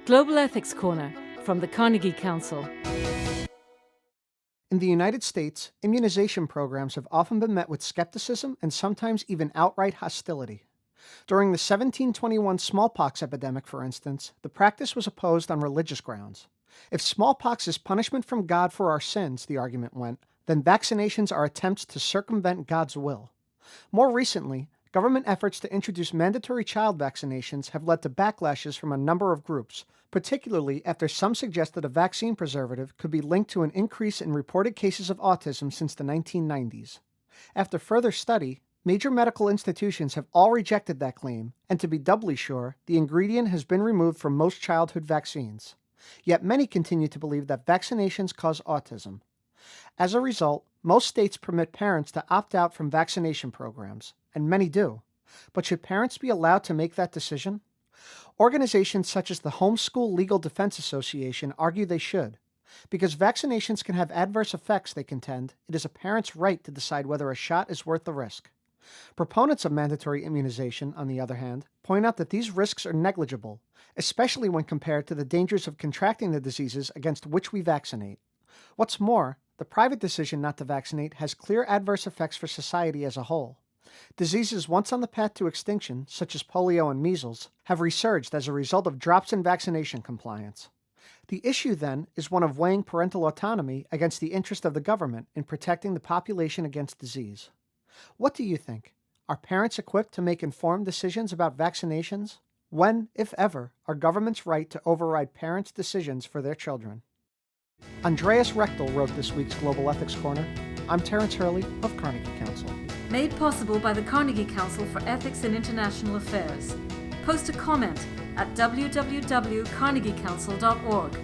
Global Ethics Corner from the Carnegie Council. In the United States, immunization programs have often been met with skepticism and sometimes even outright hostility. During the 1721 smallpox epidemic, for instance, the practice was opposed on religious grounds. If smallpox is punishment from God for our sins, the argument went, then vaccinations are attempts to circumvent God's will. More recently, government efforts to introduce mandatory child vaccinations have led to backlashes from a number of groups, particularly after some suggested a vaccine preservative could be linked to an increase in reported cases of autism since the 1990s. After further study, major medical institutions have all rejected that claim, and to be doubly sure, the ingredient has been removed from most childhood vaccines. Yet many continue to believe that vaccinations cause autism. As a result, most states permit parents to opt out from vaccination programs, and many do. But should parents be allowed to make that decision? Organizations such as the Homeschool Legal Defense Association argue they should. Because vaccinations can have adverse effects, they contend, it is a parent's right to decide whether a shot is worth the risk. Proponents of mandatory immunization, on the other hand, point out that these risks are negligible, especially when compared to the dangers of contracting the diseases against which we vaccinate. What's more, the private decision not to vaccinate has clear adverse effects for society as a whole. Diseases once on the path to extinction, such as polio and measles, have resurged as a result of drops in vaccination compliance. The issue, then, is one of weighing parental autonomy against the interest of the government in protecting the population against disease. What do you think? Are parents equipped to make informed decisions about vaccinations? When, if ever, are governments right to override parents' decisions for their children? Andreas Rechtel wrote this week's Global Ethics Corner. I'm Terence Hurley of Carnegie Council. Made possible by the Carnegie Council for Ethics in International Affairs. Post a comment at www.carnegiecouncil.org.